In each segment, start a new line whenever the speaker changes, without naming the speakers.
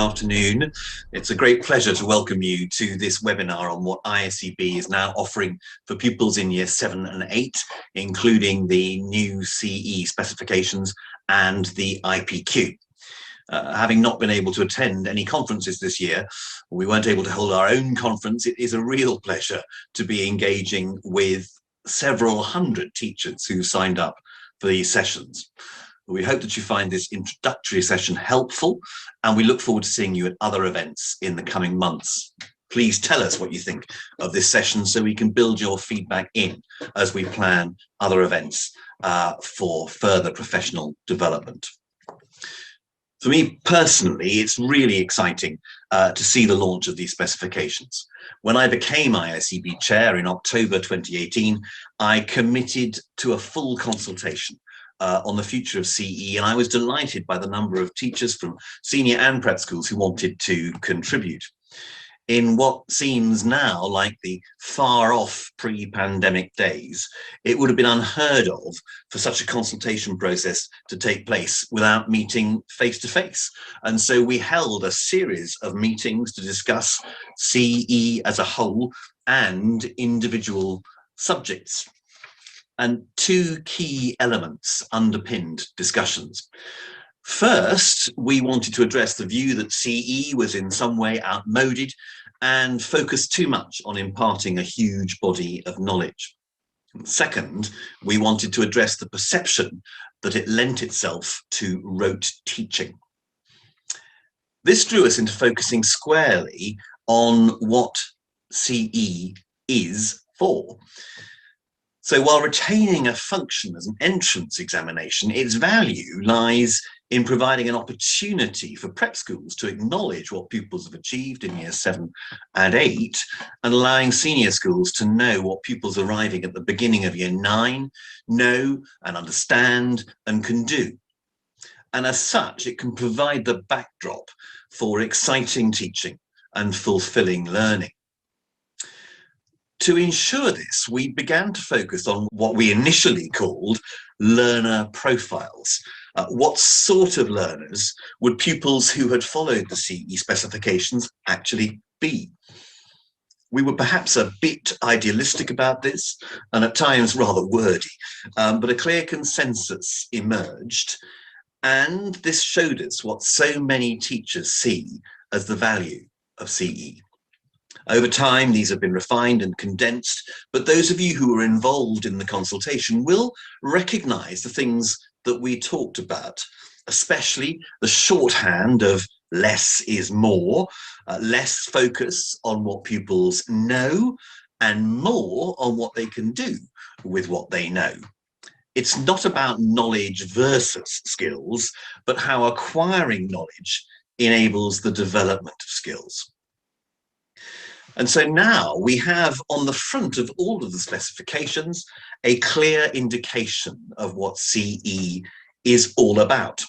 afternoon. It's a great pleasure to welcome you to this webinar on what ISEB is now offering for pupils in year 7 and 8, including the new CE specifications and the IPQ. Having not been able to attend any conferences this year, we weren't able to hold our own conference. It is a real pleasure to be engaging with several hundred teachers who signed up for these sessions. We hope that you find this introductory session helpful, and we look forward to seeing you at other events in the coming months. Please tell us what you think of this session so we can build your feedback in as we plan other events for further professional development. For me personally, it's really exciting to see the launch of these specifications. When I became ISEB chair in October 2018, I committed to a full consultation on the future of CE, and I was delighted by the number of teachers from senior and prep schools who wanted to contribute. In what seems now like the far-off pre-pandemic days, it would have been unheard of for such a consultation process to take place without meeting face-to-face. And so we held a series of meetings to discuss CE as a whole and individual subjects. And two key elements underpinned discussions. First, we wanted to address the view that CE was in some way outmoded and focused too much on imparting a huge body of knowledge. Second, we wanted to address the perception that it lent itself to rote teaching. This drew us into focusing squarely on what CE is for. So while retaining a function as an entrance examination, its value lies in providing an opportunity for prep schools to acknowledge what pupils have achieved in year 7 and 8, and allowing senior schools to know what pupils arriving at the beginning of year 9 know and understand and can do. And as such, it can provide the backdrop for exciting teaching and fulfilling learning. To ensure this, we began to focus on what we initially called learner profiles. What sort of learners would pupils who had followed the CE specifications actually be? We were perhaps a bit idealistic about this, and at times rather wordy, but a clear consensus emerged, and this showed us what so many teachers see as the value of CE. Over time, these have been refined and condensed, but those of you who were involved in the consultation will recognize the things that we talked about, especially the shorthand of less is more, less focus on what pupils know and more on what they can do with what they know. It's not about knowledge versus skills, but how acquiring knowledge enables the development of skills. And so now we have on the front of all of the specifications a clear indication of what CE is all about.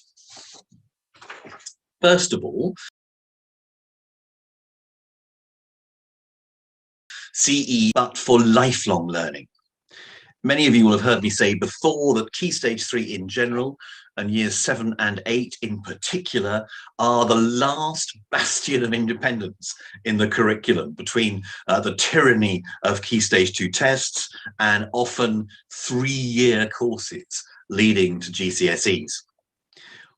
First of all, CE but for lifelong learning. Many of you will have heard me say before that Key Stage 3 in general and years 7 and 8 in particular are the last bastion of independence in the curriculum between the tyranny of Key Stage 2 tests and often 3-year courses leading to GCSEs.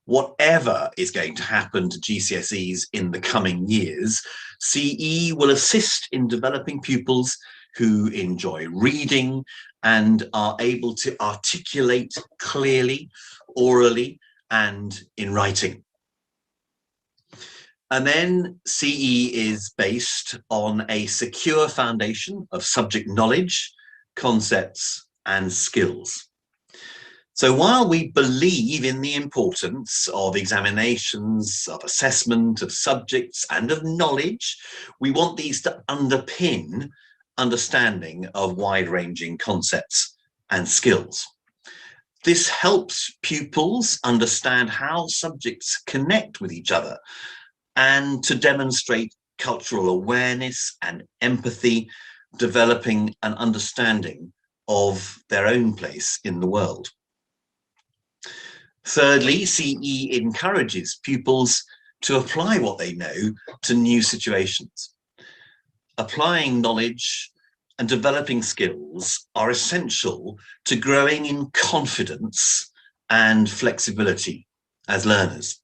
Whatever is going to happen to GCSEs in the coming years, CE will assist in developing pupils who enjoy reading and are able to articulate clearly, orally, and in writing. And then CE is based on a secure foundation of subject knowledge, concepts, and skills. So while we believe in the importance of examinations, of assessment, of subjects, and of knowledge, we want these to underpin understanding of wide-ranging concepts and skills. This helps pupils understand how subjects connect with each other and to demonstrate cultural awareness and empathy, developing an understanding of their own place in the world. Thirdly, CE encourages pupils to apply what they know to new situations. Applying knowledge and developing skills are essential to growing in confidence and flexibility as learners.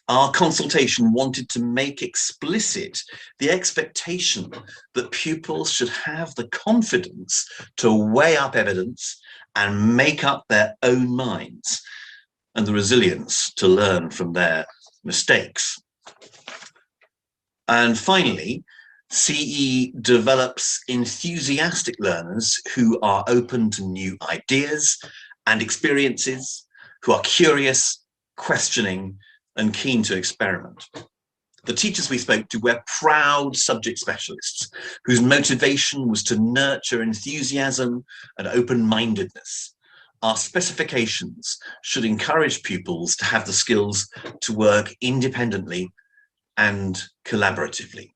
Our consultation wanted to make explicit the expectation that pupils should have the confidence to weigh up evidence and make up their own minds, and the resilience to learn from their mistakes. And finally, CE develops enthusiastic learners who are open to new ideas and experiences, who are curious, questioning, and keen to experiment. The teachers we spoke to were proud subject specialists whose motivation was to nurture enthusiasm and open-mindedness. Our specifications should encourage pupils to have the skills to work independently and collaboratively.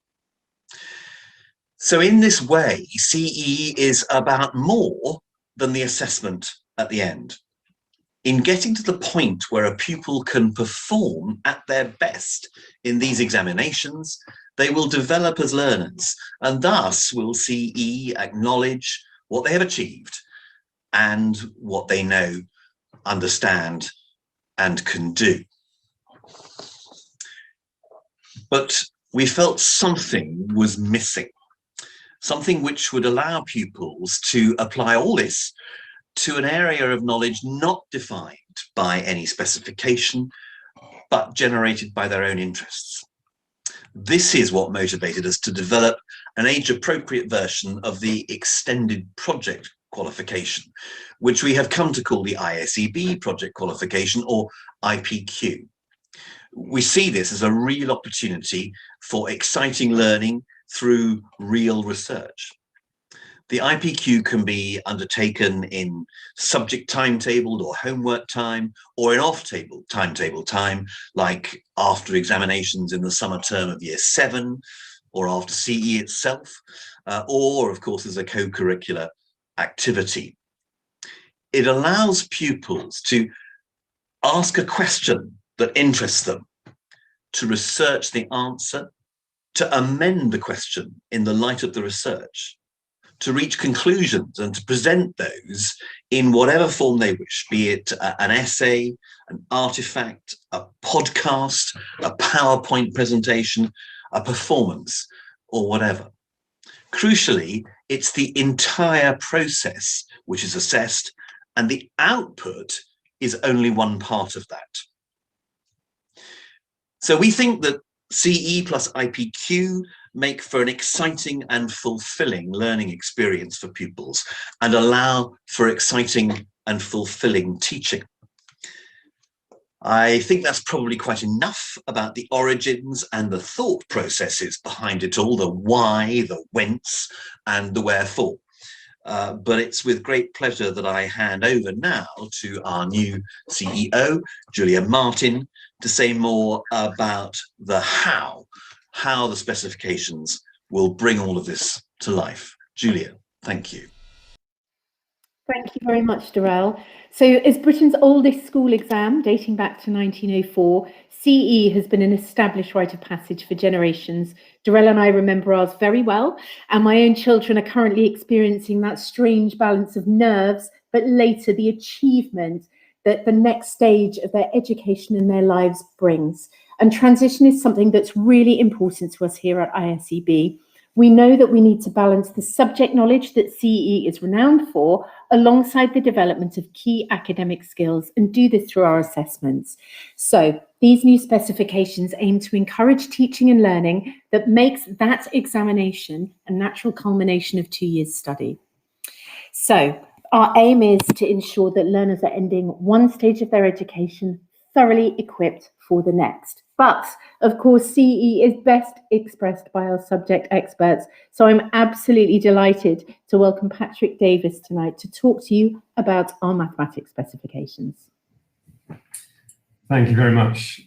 So in this way, CE is about more than the assessment at the end. In getting to the point where a pupil can perform at their best in these examinations, they will develop as learners, and thus will CE acknowledge what they have achieved and what they know, understand, and can do. But we felt something was missing, something which would allow pupils to apply all this to an area of knowledge not defined by any specification, but generated by their own interests. This is what motivated us to develop an age-appropriate version of the extended project qualification, which we have come to call the ISEB project qualification, or IPQ. We see this as a real opportunity for exciting learning through real research. The IPQ can be undertaken in subject timetabled or homework time, or in timetable time, like after examinations in the summer term of year 7, or after CE itself, or of course as a co-curricular activity. It allows pupils to ask a question that interests them, to research the answer, to amend the question in the light of the research, to reach conclusions and to present those in whatever form they wish, be it an essay, an artifact, a podcast, a PowerPoint presentation, a performance, or whatever. Crucially, it's the entire process which is assessed, and the output is only one part of that. So we think that CE plus IPQ make for an exciting and fulfilling learning experience for pupils and allow for exciting and fulfilling teaching. I think that's probably quite enough about the origins and the thought processes behind it all, the why, the whence, and the wherefore. But it's with great pleasure that I hand over now to our new CEO, Julia Martin, to say more about the how the specifications will bring all of this to life. Julia, thank you.
Thank you very much, Darrell. So as Britain's oldest school exam, dating back to 1904, CE has been an established rite of passage for generations. Darrell and I remember ours very well, and my own children are currently experiencing that strange balance of nerves, but later the achievement that the next stage of their education and their lives brings. And transition is something that's really important to us here at ISEB. We know that we need to balance the subject knowledge that CE is renowned for alongside the development of key academic skills, and do this through our assessments. So these new specifications aim to encourage teaching and learning that makes that examination a natural culmination of 2 years' study. So our aim is to ensure that learners are ending one stage of their education thoroughly equipped for the next. But of course, CE is best expressed by our subject experts. So I'm absolutely delighted to welcome Patrick Davis tonight to talk to you about our mathematics specifications.
Thank you very much.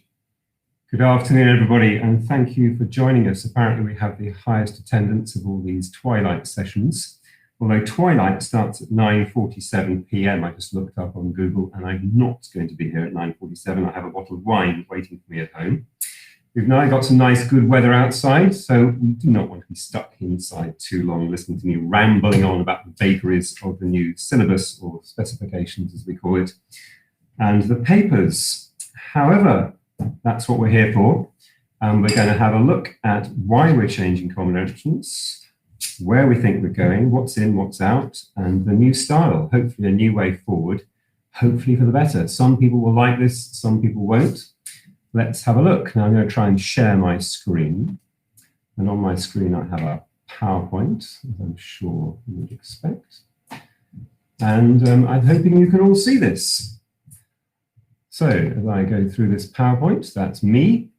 Good afternoon, everybody, and thank you for joining us. Apparently we have the highest attendance of all these Twilight sessions. Although Twilight starts at 9:47 p.m. I just looked up on Google, and I'm not going to be here at 9:47. I have a bottle of wine waiting for me at home. We've now got some nice good weather outside, so we do not want to be stuck inside too long listening to me rambling on about the vagaries of the new syllabus, or specifications as we call it, and the papers. However, that's what we're here for. We're going to have a look at why we're changing common entrance, where we think we're going, what's in, what's out, and the new style, hopefully a new way forward, hopefully for the better. Some people will like this, some people won't. Let's have a look. Now I'm going to try and share my screen. And on my screen I have a PowerPoint, as I'm sure you would expect. And I'm hoping you can all see this. So as I go through this PowerPoint, that's me.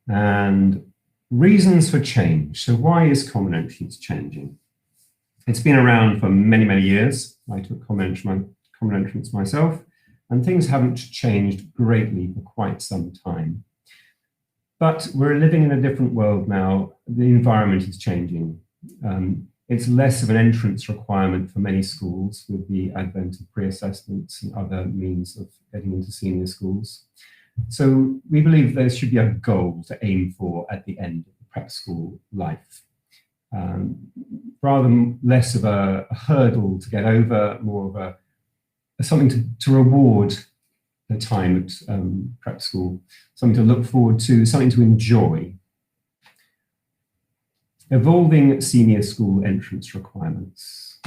And reasons for change. So why is common entrance changing? It's been around for many, many years. I took common entrance myself, and things haven't changed greatly for quite some time. But we're living in a different world now. The environment is changing. It's less of an entrance requirement for many schools with the advent of pre-assessments and other means of getting into senior schools. So we believe there should be a goal to aim for at the end of the prep school life. Rather than less of a hurdle to get over, more of a something to reward the time at prep school, something to look forward to, something to enjoy. Evolving senior school entrance requirements.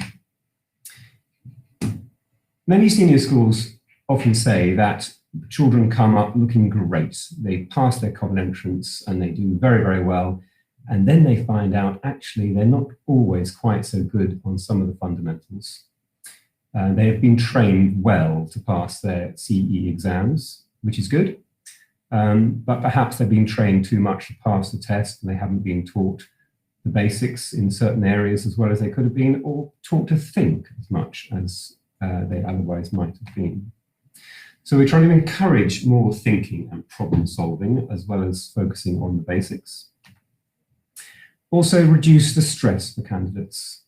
Many senior schools often say that children come up looking great. They pass their common entrance and they do very, very well. And then they find out actually they're not always quite so good on some of the fundamentals. They have been trained well to pass their CE exams, which is good. But perhaps they've been trained too much to pass the test and they haven't been taught the basics in certain areas as well as they could have been, or taught to think as much as they otherwise might have been. So we're trying to encourage more thinking and problem solving, as well as focusing on the basics. Also reduce the stress for candidates.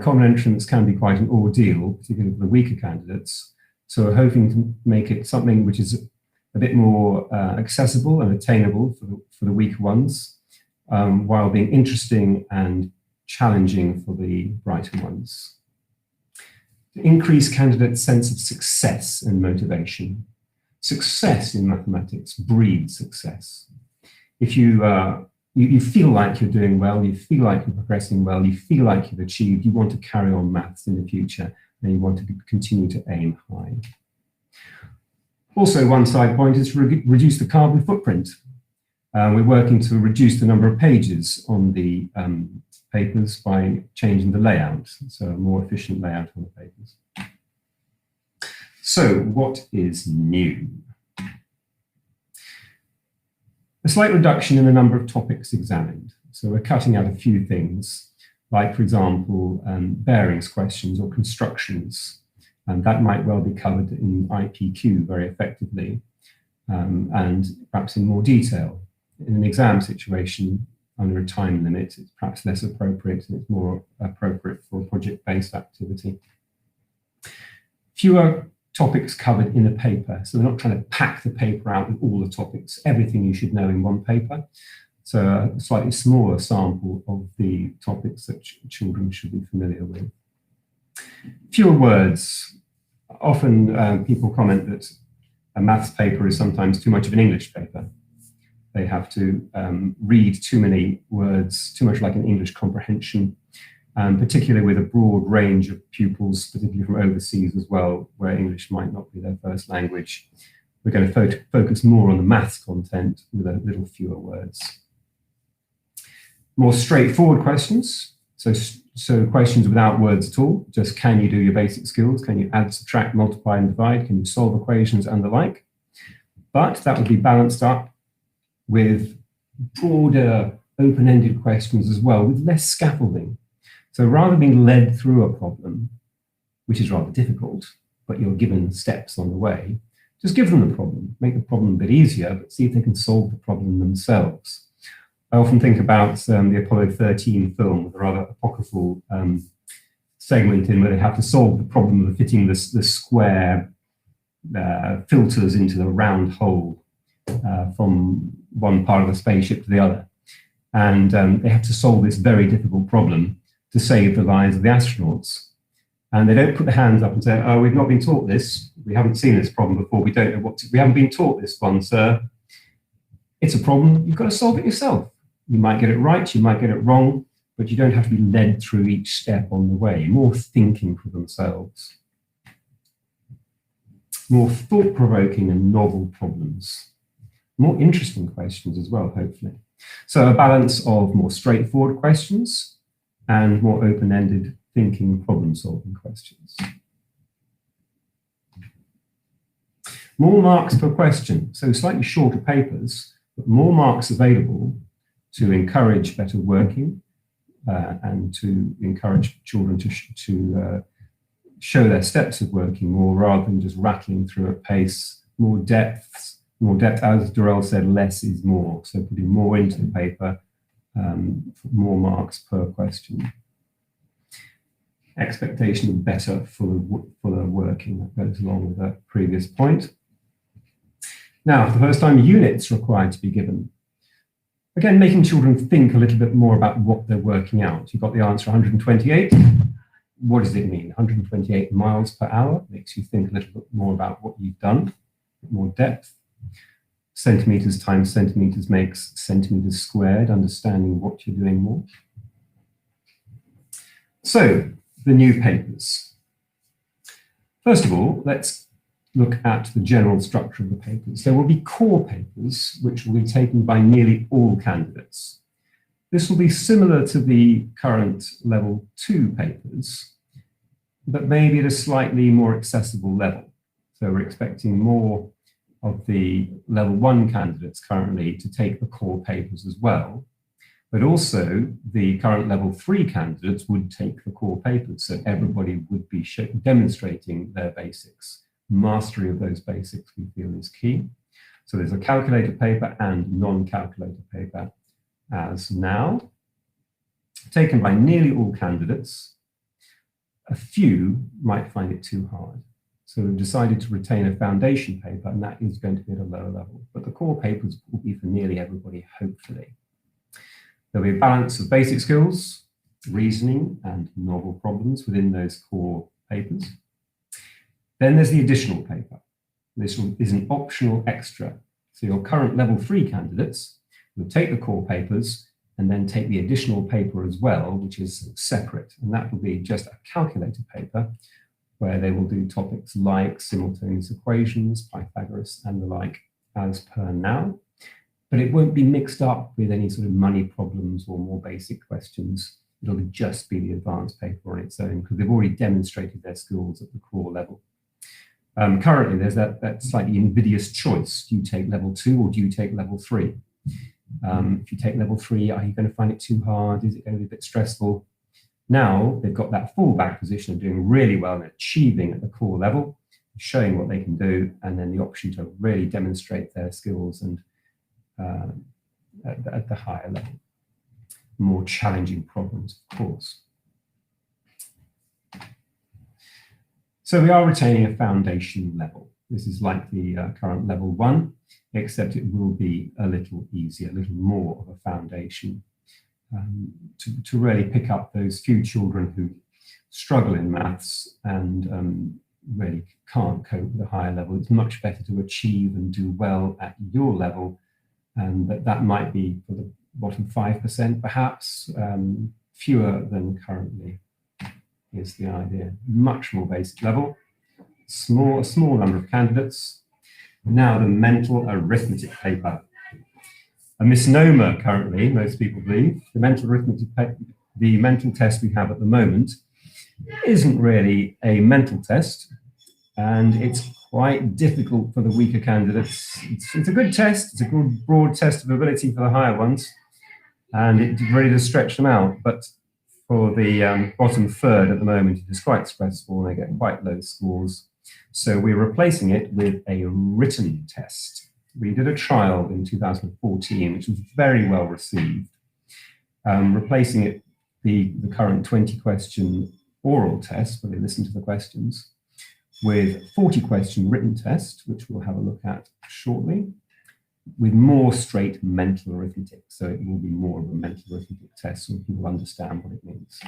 Common entrance can be quite an ordeal, particularly for the weaker candidates. So we're hoping to make it something which is a bit more accessible and attainable for the weaker ones, while being interesting and challenging for the brighter ones. To increase candidates' sense of success and motivation. Success in mathematics breeds success. If you feel like you're doing well, you feel like you're progressing well, you feel like you've achieved, you want to carry on maths in the future, and you want to continue to aim high. Also, one side point is to reduce the carbon footprint. We're working to reduce the number of pages on the papers by changing the layout, so a more efficient layout on the papers. So, what is new? A slight reduction in the number of topics examined. So we're cutting out a few things, like, for example, bearings questions or constructions. And that might well be covered in IPQ very effectively, and perhaps in more detail. In an exam situation, under a time limit, it's perhaps less appropriate, and it's more appropriate for project-based activity. Fewer topics covered in a paper. So we're not trying to pack the paper out with all the topics, everything you should know in one paper. So a slightly smaller sample of the topics that children should be familiar with. Fewer words. Often people comment that a maths paper is sometimes too much of an English paper. They have to read too many words, too much like an English comprehension, particularly with a broad range of pupils, particularly from overseas as well, where English might not be their first language. We're going to focus more on the maths content with a little fewer words. More straightforward questions. So questions without words at all. Just can you do your basic skills? Can you add, subtract, multiply, and divide? Can you solve equations and the like? But that would be balanced up with broader open-ended questions as well, with less scaffolding. So rather than being led through a problem, which is rather difficult, but you're given steps on the way, just give them the problem, make the problem a bit easier, but see if they can solve the problem themselves. I often think about the Apollo 13 film, with a rather apocryphal segment in where they have to solve the problem of fitting the square filters into the round hole from one part of the spaceship to the other. And they have to solve this very difficult problem to save the lives of the astronauts. And they don't put their hands up and say, oh, we've not been taught this. We haven't seen this problem before. We don't know what to, we haven't been taught this one, sir. It's a problem. You've got to solve it yourself. You might get it right, you might get it wrong, but you don't have to be led through each step on the way. More thinking for themselves. More thought-provoking and novel problems. More interesting questions as well, hopefully. So a balance of more straightforward questions and more open-ended thinking, problem-solving questions. More marks per question, so slightly shorter papers, but more marks available to encourage better working and to encourage children to show their steps of working more rather than just rattling through at pace. More depth, as Dorel said, less is more. So putting more into the paper, more marks per question. Expectation of better, fuller working, that goes along with that previous point. Now, for the first time, units required to be given. Again, making children think a little bit more about what they're working out. You've got the answer 128. What does it mean? 128 miles per hour makes you think a little bit more about what you've done, more depth. Centimeters times centimeters makes centimeters squared, understanding what you're doing more. So, the new papers. First of all, let's look at the general structure of the papers. There will be core papers, which will be taken by nearly all candidates. This will be similar to the current level 2 papers, but maybe at a slightly more accessible level. So we're expecting more of the level 1 candidates currently to take the core papers as well. But also the current level 3 candidates would take the core papers, so everybody would be demonstrating their basics. Mastery of those basics we feel is key. So there's a calculated paper and non-calculated paper as now, taken by nearly all candidates. A few might find it too hard. So we've decided to retain a foundation paper, and that is going to be at a lower level. But the core papers will be for nearly everybody, hopefully. There'll be a balance of basic skills, reasoning, and novel problems within those core papers. Then there's the additional paper. This is an optional extra. So your current level 3 candidates will take the core papers and then take the additional paper as well, which is separate. And that will be just a calculated paper where they will do topics like simultaneous equations, Pythagoras, and the like as per now. But it won't be mixed up with any sort of money problems or more basic questions. It'll just be the advanced paper on its own because they've already demonstrated their skills at the core level. Currently, there's that slightly invidious choice. Do you take level 2 or do you take level 3? If you take level 3, are you going to find it too hard? Is it going to be a bit stressful? Now, they've got that fallback position of doing really well and achieving at the core level, showing what they can do, and then the option to really demonstrate their skills and at the higher level. More challenging problems, of course. So we are retaining a foundation level. This is like the current level 1, except it will be a little easier, a little more of a foundation to really pick up those few children who struggle in maths and really can't cope with a higher level. It's much better to achieve and do well at your level, and that might be for the bottom 5%, perhaps, fewer than currently is the idea. Much more basic level, a small number of candidates. Now the mental arithmetic paper. A misnomer currently, most people believe. The mental test we have at the moment isn't really a mental test, and it's quite difficult for the weaker candidates. It's a good test, it's a good broad test of ability for the higher ones, and it really does stretch them out, but for the bottom third at the moment, it is quite stressful and they get quite low scores. So we're replacing it with a written test. We did a trial in 2014, which was very well received, replacing it, the current 20-question oral test, where they listen to the questions, with 40-question written test, which we'll have a look at shortly. with more straight mental arithmetic. So it will be more of a mental arithmetic test so people understand what it means.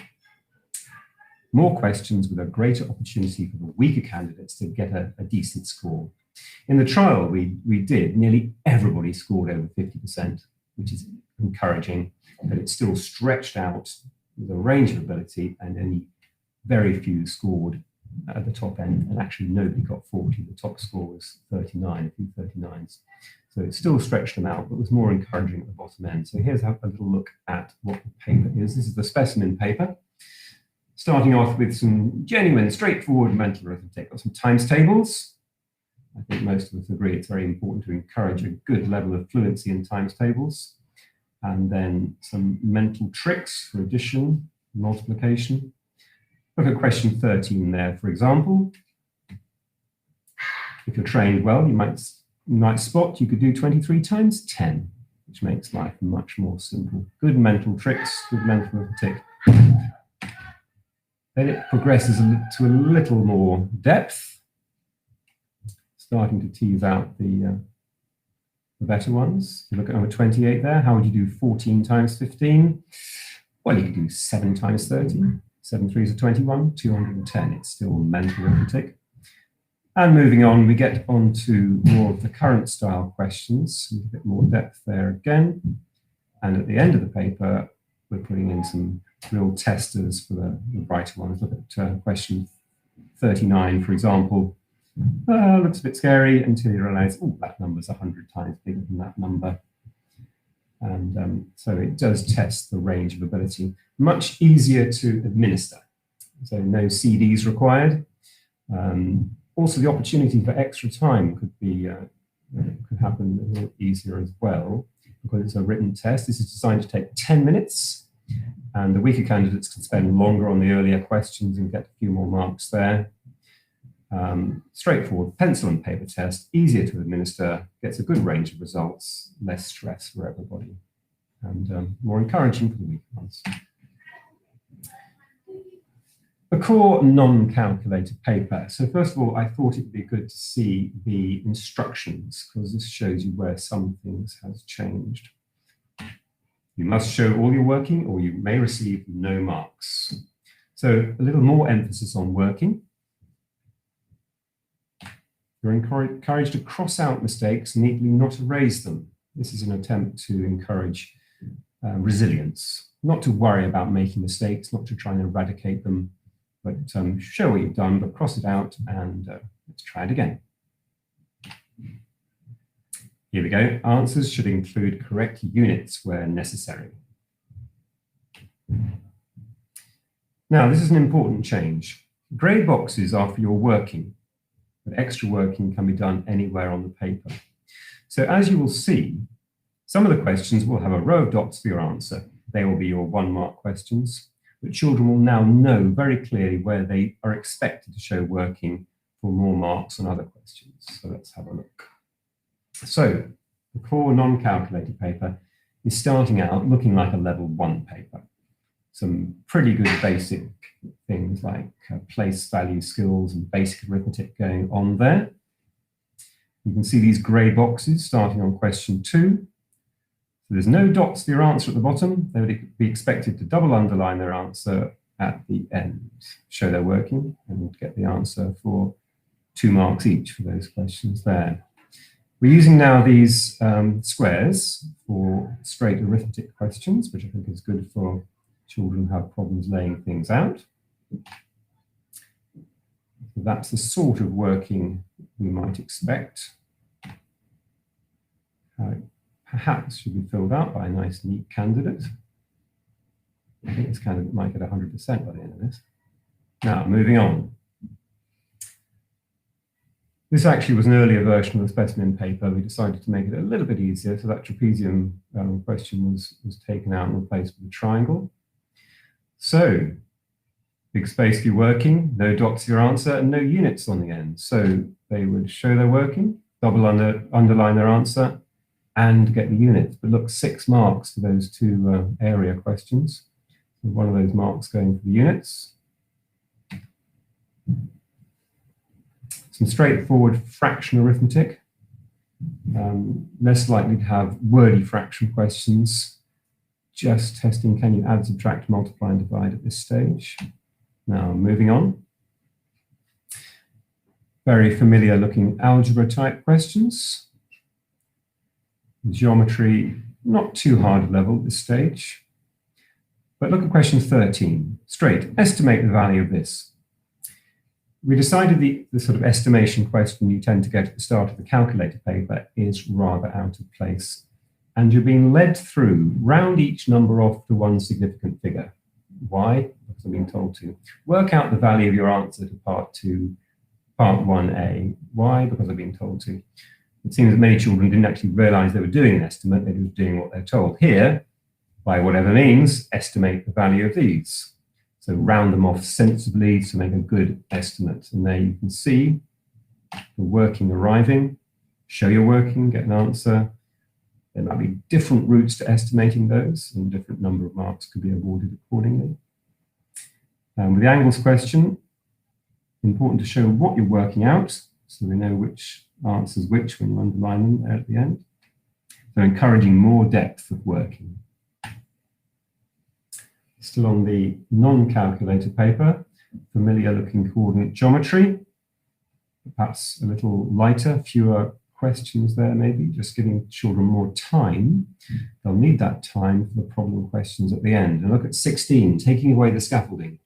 More questions with a greater opportunity for the weaker candidates to get a decent score. In the trial we did, nearly everybody scored over 50%, which is encouraging, but it's still stretched out with a range of ability, and only very few scored at the top end, and actually nobody got 40. The top score was 39, a few 39s. So it still stretched them out, but was more encouraging at the bottom end. So here's a little look at what the paper is. This is the specimen paper. Starting off with some genuine, straightforward mental arithmetic. Got some times tables. I think most of us agree it's very important to encourage a good level of fluency in times tables. And then some mental tricks for addition, multiplication. Look at question 13 there, for example. If you're trained well, you might spot you could do 23 times 10, which makes life much more simple. Good mental tricks, good mental arithmetic. Then it progresses to a little more depth, starting to tease out the better ones. You look at number 28 there. How would you do 14 times 15? Well, you could do 7 times 30. 7 3s are 21, 210. It's still mental arithmetic. And moving on, we get on to more of the current style questions, with a bit more depth there again. And at the end of the paper, we're putting in some real testers for the brighter ones. Look at question 39, for example. Looks a bit scary until you realize, oh, that number's 100 times bigger than that number. And so it does test the range of ability. Much easier to administer. So no CDs required. Also, the opportunity for extra time could happen a little easier as well, because it's a written test. This is designed to take 10 minutes, and the weaker candidates can spend longer on the earlier questions and get a few more marks there. Straightforward pencil and paper test, easier to administer, gets a good range of results, less stress for everybody, and more encouraging for the weaker ones. The core non-calculated paper. So first of all, I thought it would be good to see the instructions, because this shows you where some things has changed. You must show all your working, or you may receive no marks. So a little more emphasis on working. You're encouraged to cross out mistakes, neatly not erase them. This is an attempt to encourage resilience, not to worry about making mistakes, not to try and eradicate them, but show what you've done, but cross it out, and let's try it again. Here we go. Answers should include correct units where necessary. Now, this is an important change. Grey boxes are for your working, but extra working can be done anywhere on the paper. So as you will see, some of the questions will have a row of dots for your answer. They will be your 1-mark questions, but children will now know very clearly where they are expected to show working for more marks on other questions. So let's have a look. So the core non-calculated paper is starting out looking like a level 1 paper. Some pretty good basic things like place value skills and basic arithmetic going on there. You can see these grey boxes starting on question 2. So there's no dots for your answer at the bottom. They would be expected to double underline their answer at the end, show they're working, and get the answer for 2 marks each for those questions there. We're using now these squares for straight arithmetic questions, which I think is good for children who have problems laying things out. So that's the sort of working we might expect. Perhaps should be filled out by a nice, neat candidate. I think this candidate might get 100% by the end of this. Now, moving on. This actually was an earlier version of the specimen paper. We decided to make it a little bit easier, so that trapezium question was taken out and replaced with a triangle. So, big space for your working, no dots for your answer, and no units on the end. So they would show their working, double underline their answer, and get the units. But look, 6 marks for those 2 area questions. So one of those marks going for the units. Some straightforward fraction arithmetic. less likely to have wordy fraction questions, just testing can you add, subtract, multiply and divide at this stage. Now moving on. Very familiar looking algebra type questions. Geometry, not too hard a level at this stage. But look at question 13. Straight, estimate the value of this. We decided the sort of estimation question you tend to get at the start of the calculator paper is rather out of place. And you're being led through, round each number off to one significant figure. Why? Because I'm being told to. Work out the value of your answer to part 1A. Why? Because I've been told to. It seems that many children didn't actually realize they were doing an estimate, they were doing what they're told. Here, by whatever means, estimate the value of these. So round them off sensibly to make a good estimate. And there you can see the working arriving, show your working, get an answer. There might be different routes to estimating those, and a different number of marks could be awarded accordingly. With the angles question, important to show what you're working out, so we know which answers which when you underline them there at the end. So encouraging more depth of working. Still on the non-calculator paper, familiar looking coordinate geometry, perhaps a little lighter, fewer questions there maybe, just giving children more time. They'll need that time for the problem questions at the end. And look at 16, taking away the scaffolding.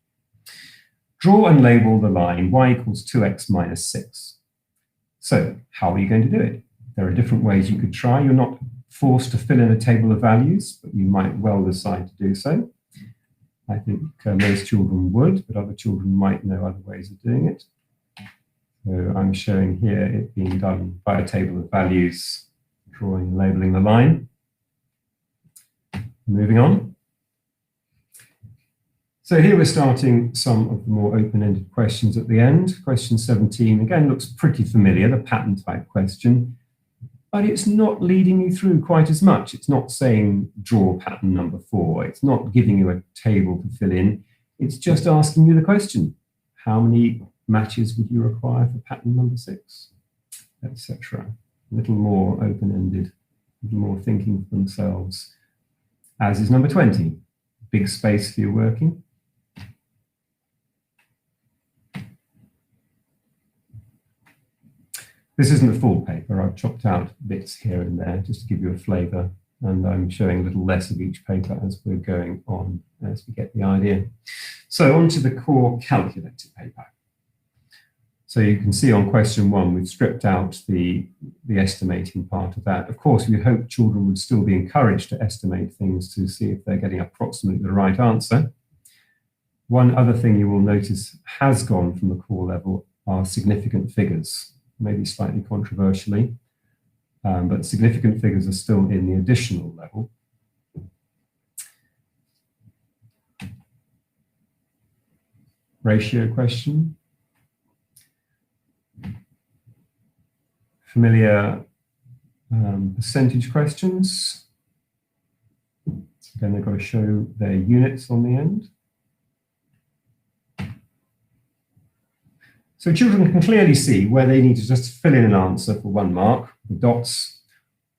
Draw and label the line y equals 2x minus 6. So how are you going to do it? There are different ways you could try. You're not forced to fill in a table of values, but you might well decide to do so. I think most children would, but other children might know other ways of doing it. So I'm showing here it being done by a table of values, drawing and labeling the line. Moving on. So here we're starting some of the more open-ended questions at the end. Question 17, again, looks pretty familiar, the pattern type question, but it's not leading you through quite as much. It's not saying draw pattern number 4. It's not giving you a table to fill in. It's just asking you the question. How many matches would you require for pattern number 6, etc. A little more open-ended, a little more thinking for themselves, as is number 20. Big space for your working. This isn't a full paper. I've chopped out bits here and there just to give you a flavour, and I'm showing a little less of each paper as we're going on, as we get the idea. So on to the core calculator paper. So you can see on question 1, we've stripped out the estimating part of that. Of course, we hope children would still be encouraged to estimate things to see if they're getting approximately the right answer. One other thing you will notice has gone from the core level are significant figures, maybe slightly controversially, but significant figures are still in the additional level. Ratio question. Familiar percentage questions. Again, they've got to show their units on the end. So children can clearly see where they need to just fill in an answer for 1 mark, the dots,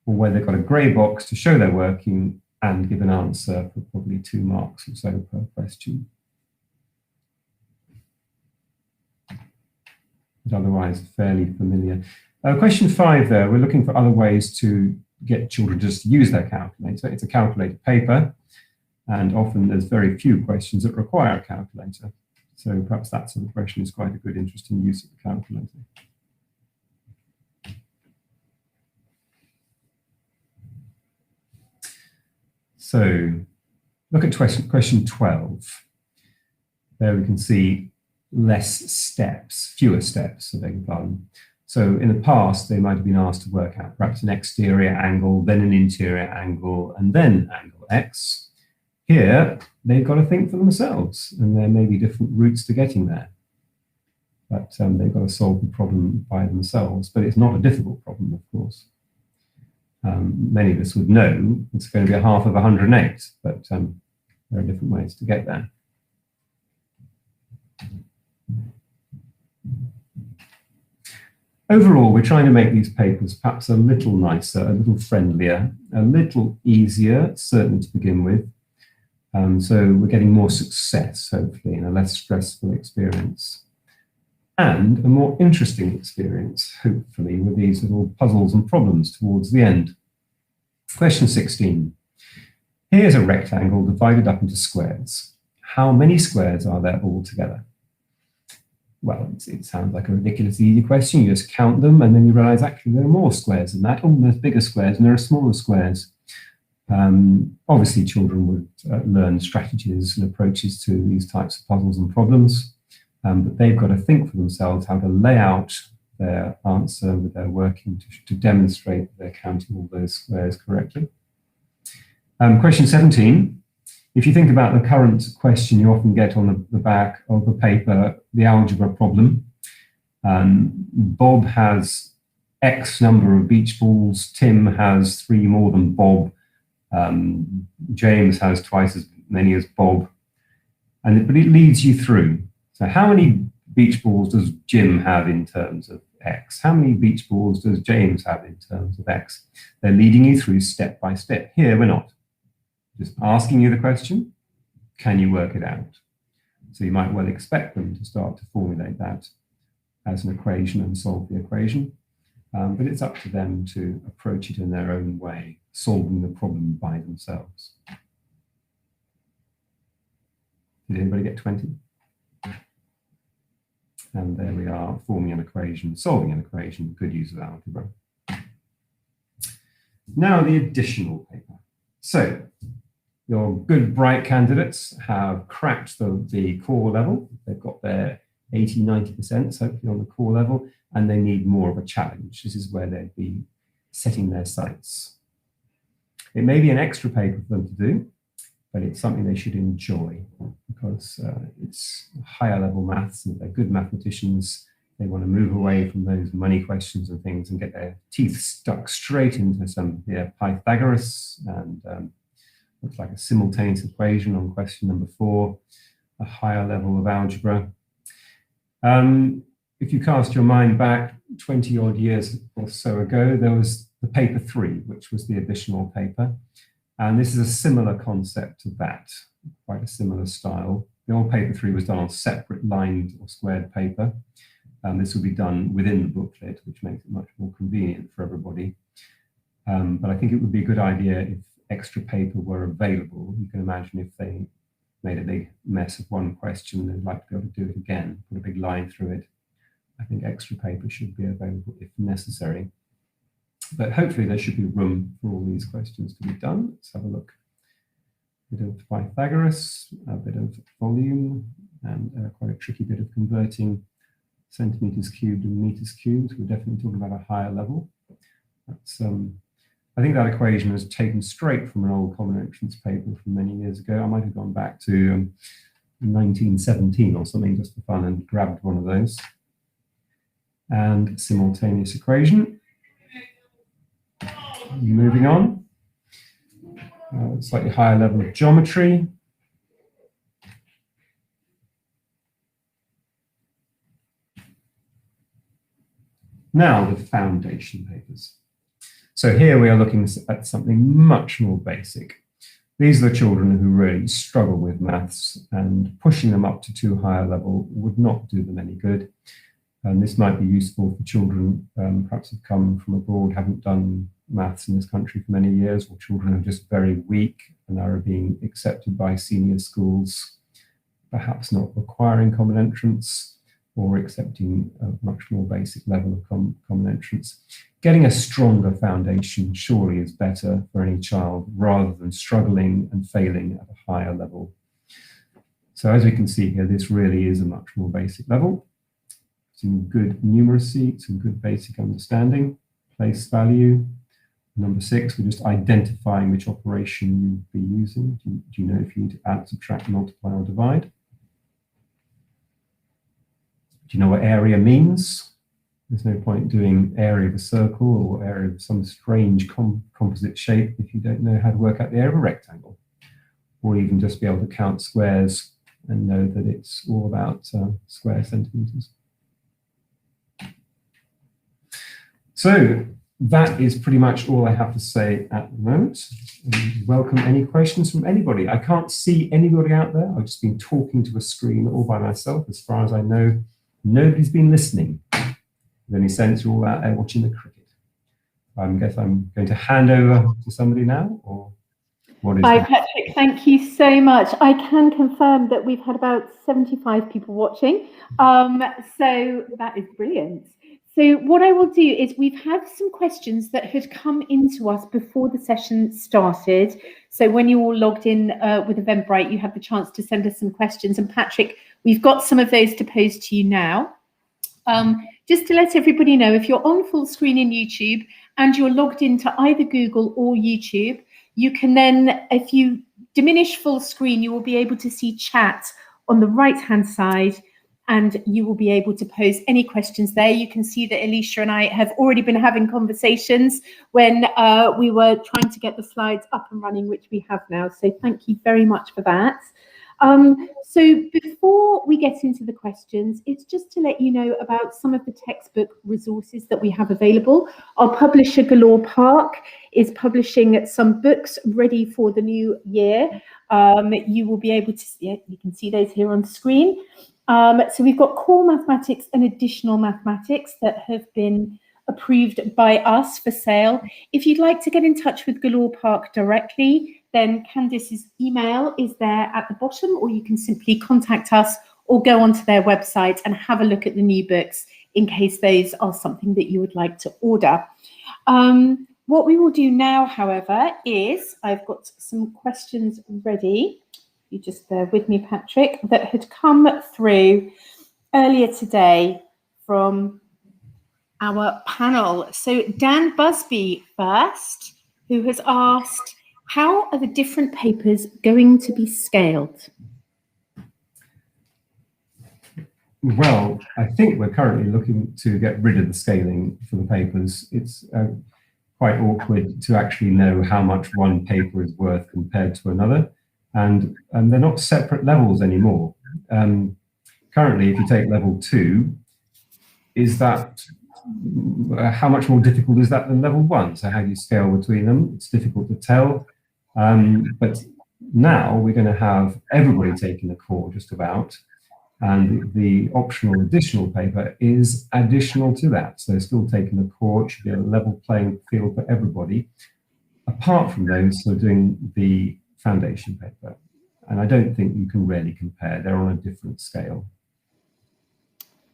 or where they've got a grey box to show their working and give an answer for probably 2 marks or so per question. But otherwise, fairly familiar. Question 5 there, we're looking for other ways to get children to just use their calculator. It's a calculated paper, and often there's very few questions that require a calculator. So perhaps that sort of question is quite a good, interesting use of the calculator. So look at question 12. There we can see less steps, fewer steps, I beg your pardon. So in the past, they might have been asked to work out perhaps an exterior angle, then an interior angle, and then angle X. Here, they've got to think for themselves, and there may be different routes to getting there. But they've got to solve the problem by themselves. But it's not a difficult problem, of course. Many of us would know it's going to be a half of 108, but there are different ways to get there. Overall, we're trying to make these papers perhaps a little nicer, a little friendlier, a little easier, certainly to begin with. So we're getting more success, hopefully, in a less stressful experience. And a more interesting experience, hopefully, with these little puzzles and problems towards the end. Question 16. Here's a rectangle divided up into squares. How many squares are there altogether? Well, it sounds like a ridiculously easy question. You just count them and then you realize actually there are more squares than that. Oh, there's bigger squares and there are smaller squares. Obviously, children would learn strategies and approaches to these types of puzzles and problems, but they've got to think for themselves how to lay out their answer with their working to demonstrate that they're counting all those squares correctly. Question 17. If you think about the current question you often get on the back of the paper, the algebra problem, Bob has X number of beach balls, Tim has 3 more than Bob, James has twice as many as Bob, but it leads you through. So how many beach balls does Jim have in terms of X? How many beach balls does James have in terms of X? They're leading you through step by step. Here we're not. Just asking you the question, can you work it out? So you might well expect them to start to formulate that as an equation and solve the equation, but it's up to them to approach it in their own way, solving the problem by themselves. Did anybody get 20? And there we are, forming an equation, solving an equation, good use of algebra. Now the additional paper. So your good, bright candidates have cracked the core level. They've got their 80, 90%, hopefully on the core level, and they need more of a challenge. This is where they'd be setting their sights. It may be an extra paper for them to do, but it's something they should enjoy because it's higher level maths, and if they're good mathematicians, they want to move away from those money questions and things and get their teeth stuck straight into some Pythagoras and looks like a simultaneous equation on question number 4, a higher level of algebra. If you cast your mind back 20 odd years or so ago, there was the paper 3, which was the additional paper. And this is a similar concept to that, quite a similar style. The old paper 3 was done on separate lined or squared paper. This will be done within the booklet, which makes it much more convenient for everybody. But I think it would be a good idea if extra paper were available. You can imagine if they made a big mess of one question, they'd like to be able to do it again, put a big line through it. I think extra paper should be available if necessary. But hopefully there should be room for all these questions to be done. Let's have a look. A bit of Pythagoras, a bit of volume, and quite a tricky bit of converting centimeters cubed and meters cubed. We're definitely talking about a higher level. That's, I think that equation was taken straight from an old common entrance paper from many years ago. I might have gone back to 1917 or something just for fun and grabbed one of those. And simultaneous equation. Moving on. Slightly higher level of geometry. Now the foundation papers. So here we are looking at something much more basic. These are the children who really struggle with maths, and pushing them up to too high a level would not do them any good. And this might be useful for children perhaps have come from abroad, haven't done maths in this country for many years, or children who are just very weak and are being accepted by senior schools, perhaps not requiring common entrance or accepting a much more basic level of common entrance. Getting a stronger foundation surely is better for any child rather than struggling and failing at a higher level. So as we can see here, this really is a much more basic level. Some good numeracy, some good basic understanding, place value. Number 6, we're just identifying which operation you'd be using. Do you know if you need to add, subtract, multiply, or divide? Do you know what area means? There's no point doing area of a circle or area of some strange composite shape if you don't know how to work out the area of a rectangle, or even just be able to count squares and know that it's all about square centimeters. So that is pretty much all I have to say at the moment. Welcome any questions from anybody. I can't see anybody out there. I've just been talking to a screen all by myself. As far as I know, nobody's been listening. In any sense, you're all out there watching the cricket. I guess I'm going to hand over to somebody now, or what is
Hi,
that?
Patrick, thank you so much. I can confirm that we've had about 75 people watching, so that is brilliant. So what I will do is we've had some questions that had come into us before the session started. So when you all logged in with Eventbrite, you had the chance to send us some questions. And Patrick, we've got some of those to pose to you now. Just to let everybody know, if you're on full screen in YouTube and you're logged into either Google or YouTube, you can then, if you diminish full screen, you will be able to see chat on the right-hand side, and you will be able to pose any questions there. You can see that Alicia and I have already been having conversations when we were trying to get the slides up and running, which we have now. So thank you very much for that. So before we get into the questions, it's just to let you know about some of the textbook resources that we have available. Our publisher Galore Park is publishing some books ready for the new year. You will be able to see it. You can see those here on screen. So we've got core mathematics and additional mathematics that have been approved by us for sale. If you'd like to get in touch with Galore Park directly, then Candice's email is there at the bottom, or you can simply contact us or go onto their website and have a look at the new books in case those are something that you would like to order. What we will do now, however, is I've got some questions ready. You just bear with me, Patrick, that had come through earlier today from our panel. So Dan Busby first, who has asked, how are the different papers going to be scaled?
Well, I think we're currently looking to get rid of the scaling for the papers. It's quite awkward to actually know how much one paper is worth compared to another. And they're not separate levels anymore. Currently, if you take level 2, is that, how much more difficult is that than level 1? So how do you scale between them? It's difficult to tell. But now we're going to have everybody taking the core just about, and the optional additional paper is additional to that. So still taking the core, it should be a level playing field for everybody, apart from those who are doing the foundation paper. And I don't think you can really compare. They're on a different scale.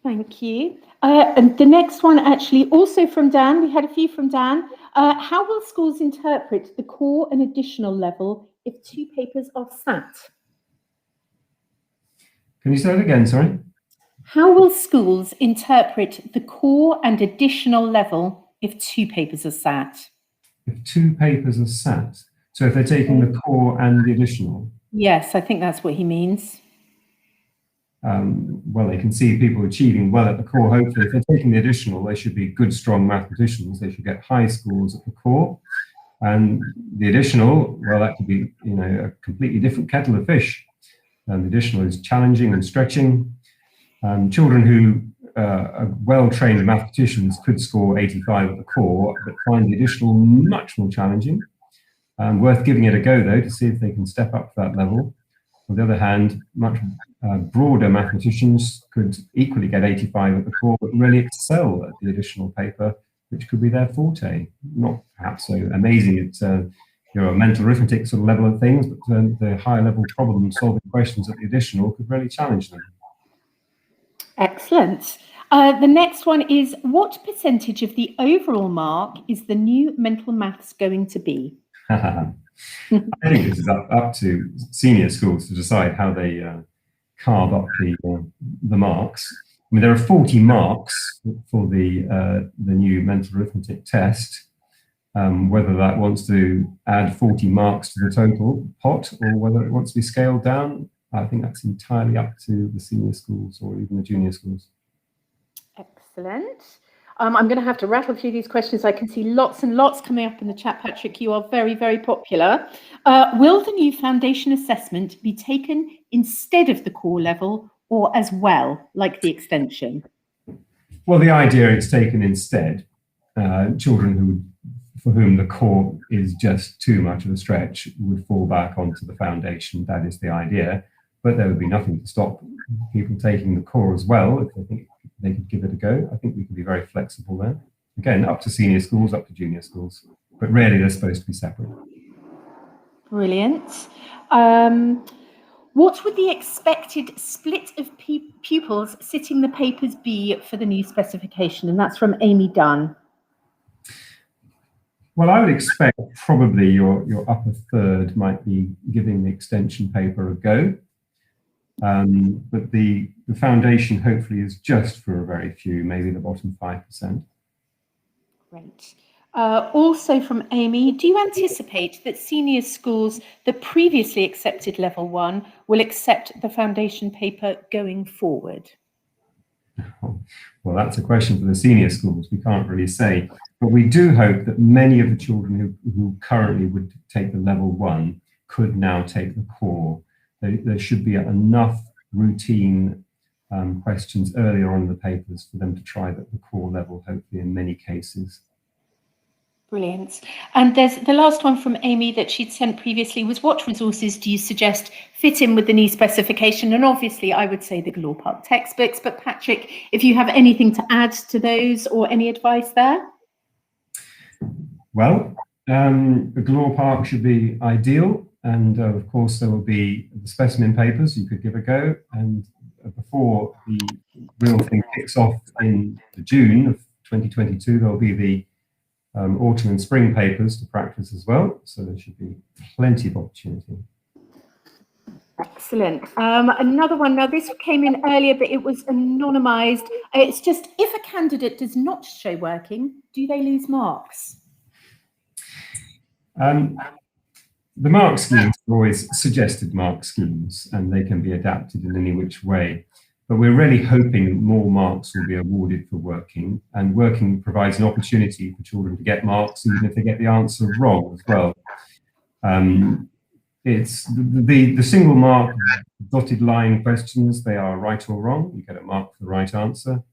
Thank you. And the next one, actually, also from Dan. We had a few from Dan. How will schools interpret the core and additional level if 2 papers are sat?
Can you say that again, sorry?
How will schools interpret the core and additional level if 2 papers are sat?
If 2 papers are sat, so if they're taking the core and the additional?
Yes, I think that's what he means.
Well, they can see people achieving well at the core. Hopefully, if they're taking the additional, they should be good, strong mathematicians. They should get high scores at the core. And the additional, well, that could be, you know, a completely different kettle of fish. And the additional is challenging and stretching. Children who are well-trained mathematicians could score 85 at the core, but find the additional much more challenging. Worth giving it a go, though, to see if they can step up to that level. On the other hand, much broader mathematicians could equally get 85 at the core, but really excel at the additional paper, which could be their forte. Not perhaps so amazing at a mental arithmetic sort of level of things, but the higher level problem solving questions at the additional could really challenge them. Excellent.
The next one is, what percentage of the overall mark is the new mental maths going to be?
I think this is up to senior schools to decide how they carve up the marks. I mean, there are 40 marks for the new mental arithmetic test. Whether that wants to add 40 marks to the total pot or whether it wants to be scaled down, I think that's entirely up to the senior schools or even the junior schools.
Excellent. I'm going to have to rattle through these questions. I can see lots and lots coming up in the chat, Patrick. You are very, very popular. Will the new foundation assessment be taken instead of the core level or as well, like the extension?
Well, the idea is taken instead. children for whom the core is just too much of a stretch would fall back onto the foundation. That is the idea. But there would be nothing to stop people taking the core as well if they think they could give it a go. I think we can be very flexible there. Again, up to senior schools, up to junior schools, but really they're supposed to be separate.
Brilliant. What would the expected split of pupils sitting the papers be for the new specification? And that's from Amy Dunn.
Well, I would expect probably your upper third might be giving the extension paper a go. But the foundation hopefully is just for a very few, maybe the bottom 5%.
Great. Also from Amy, do you anticipate that senior schools that previously accepted level 1 will accept the foundation paper going forward?
Well, that's a question for the senior schools. We can't really say, but we do hope that many of the children who currently would take the level 1 could now take the core. There should be enough routine questions earlier on in the papers for them to try the core level, hopefully in many cases.
Brilliant. And there's the last one from Amy that she'd sent previously was, what resources do you suggest fit in with the new specification? And obviously I would say the Galore Park textbooks, but Patrick, if you have anything to add to those or any advice there?
Well, the Galore Park should be ideal. And of course there will be the specimen papers you could give a go. And before the real thing kicks off in June of 2022, there'll be the autumn and spring papers to practice as well, so there should be plenty of opportunity.
Excellent. Another one, now this came in earlier, but it was anonymized. It's just, if a candidate does not show working, do they lose marks?
The mark schemes are always suggested mark schemes, and they can be adapted in any which way. But we're really hoping more marks will be awarded for working, and working provides an opportunity for children to get marks even if they get the answer wrong as well. It's the single mark dotted line questions, they are right or wrong, you get a mark for the right answer.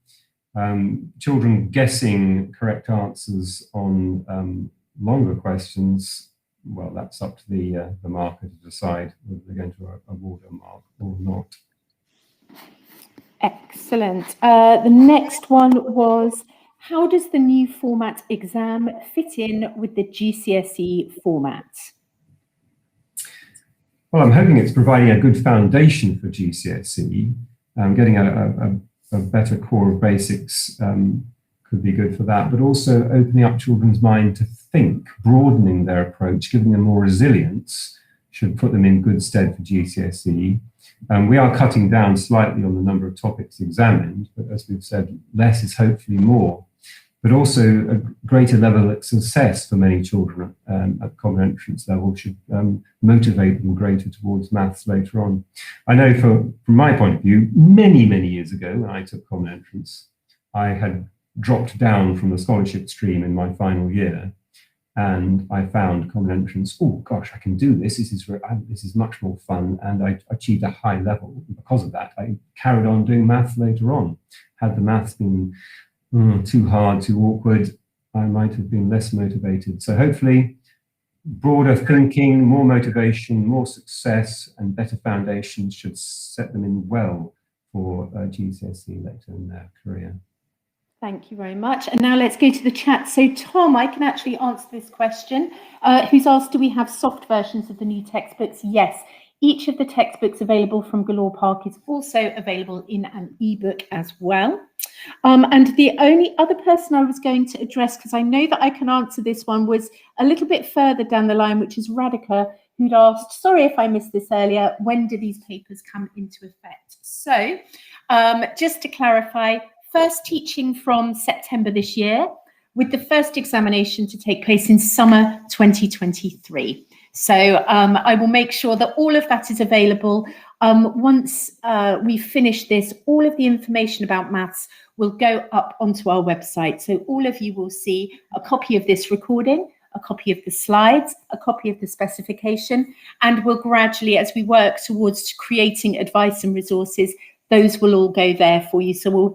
Children guessing correct answers on longer questions, well, that's up to the marker to decide whether they're going to award a mark or not.
Excellent. The next one was, how does the new format exam fit in with the GCSE format?
Well, I'm hoping it's providing a good foundation for GCSE. Getting a better core of basics could be good for that, but also opening up children's mind to think, broadening their approach, giving them more resilience, should put them in good stead for GCSE. We are cutting down slightly on the number of topics examined, but as we've said, less is hopefully more. But also a greater level of success for many children at common entrance level should motivate them greater towards maths later on. I know from my point of view, many, many years ago when I took common entrance, I had dropped down from the scholarship stream in my final year, and I found common entrance, oh gosh, I can do this, this is much more fun, and I achieved a high level. Because of that, I carried on doing maths later on. Had the maths been too hard, too awkward, I might have been less motivated. So hopefully, broader thinking, more motivation, more success, and better foundations should set them in well for GCSE later in their career.
Thank you very much. And now let's go to the chat. So Tom, I can actually answer this question, who's asked, do we have soft versions of the new textbooks? Yes. Each of the textbooks available from Galore Park is also available in an ebook as well. And the only other person I was going to address, because I know that I can answer this one, was a little bit further down the line, which is Radhika, who'd asked, sorry if I missed this earlier, when do these papers come into effect? So just to clarify, first teaching from September this year, with the first examination to take place in summer 2023. So I will make sure that all of that is available. Once we finish this, all of the information about maths will go up onto our website. So all of you will see a copy of this recording, a copy of the slides, a copy of the specification, and we'll gradually, as we work towards creating advice and resources, those will all go there for you. So we'll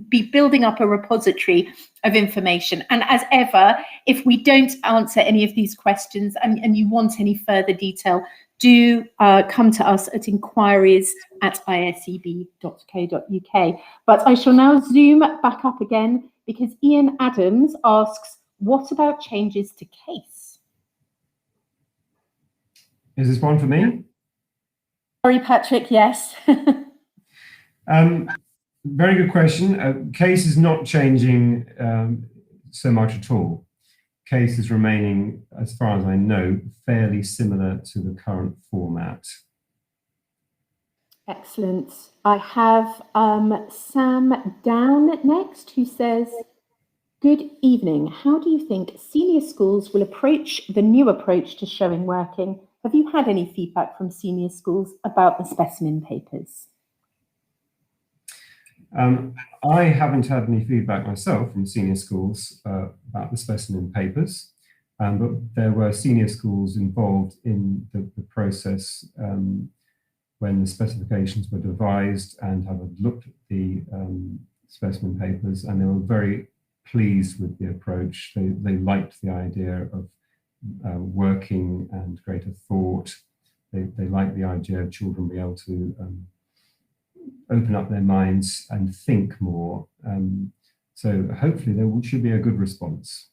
be building up a repository of information. And as ever, if we don't answer any of these questions and you want any further detail, do come to us at inquiries@iseb.co.uk. But I shall now zoom back up again because Ian Adams asks, what about changes to case?
Is this one for me?
Sorry, Patrick, yes.
Very good question. Case is not changing so much at all. Case is remaining, as far as I know, fairly similar to the current format.
Excellent. I have Sam Down next, who says, good evening. How do you think senior schools will approach the new approach to showing working? Have you had any feedback from senior schools about the specimen papers?
I haven't had any feedback myself from senior schools about the specimen papers, but there were senior schools involved in the process when the specifications were devised and have looked at the specimen papers, and they were very pleased with the approach. They liked the idea of working and greater thought. They liked the idea of children being able to open up their minds and think more. So hopefully there should be a good response.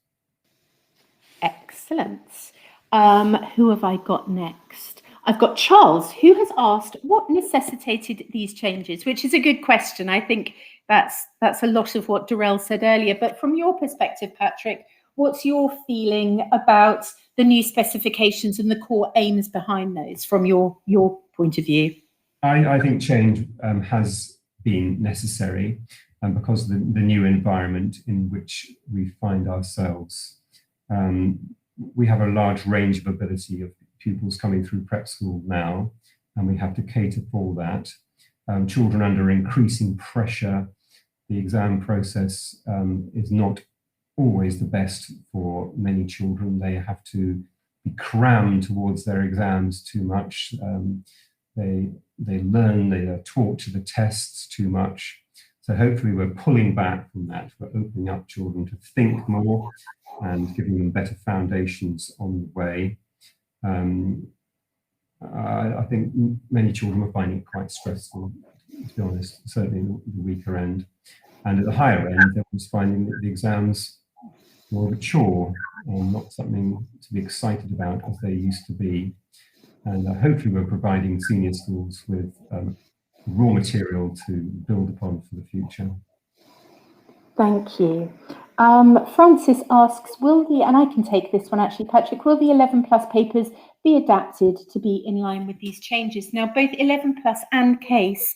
Excellent. Who have I got next? I've got Charles, who has asked what necessitated these changes, which is a good question. I think that's a lot of what Darrell said earlier. But from your perspective, Patrick, what's your feeling about the new specifications and the core aims behind those from your point of view?
I think change has been necessary because of the new environment in which we find ourselves. We have a large range of ability of pupils coming through prep school now, and we have to cater for that. Children under increasing pressure, the exam process is not always the best for many children. They have to be crammed towards their exams too much. They learn, they are taught to the tests too much. So hopefully we're pulling back from that. We're opening up children to think more and giving them better foundations on the way. I think many children are finding it quite stressful, to be honest, certainly the weaker end. And at the higher end, they're just finding that the exams more of a chore and not something to be excited about as they used to be. And hopefully we're providing senior schools with raw material to build upon for the future.
Thank you. Francis asks, and I can take this one actually, Patrick, will the 11 plus papers be adapted to be in line with these changes? Now, both 11 plus and CASE,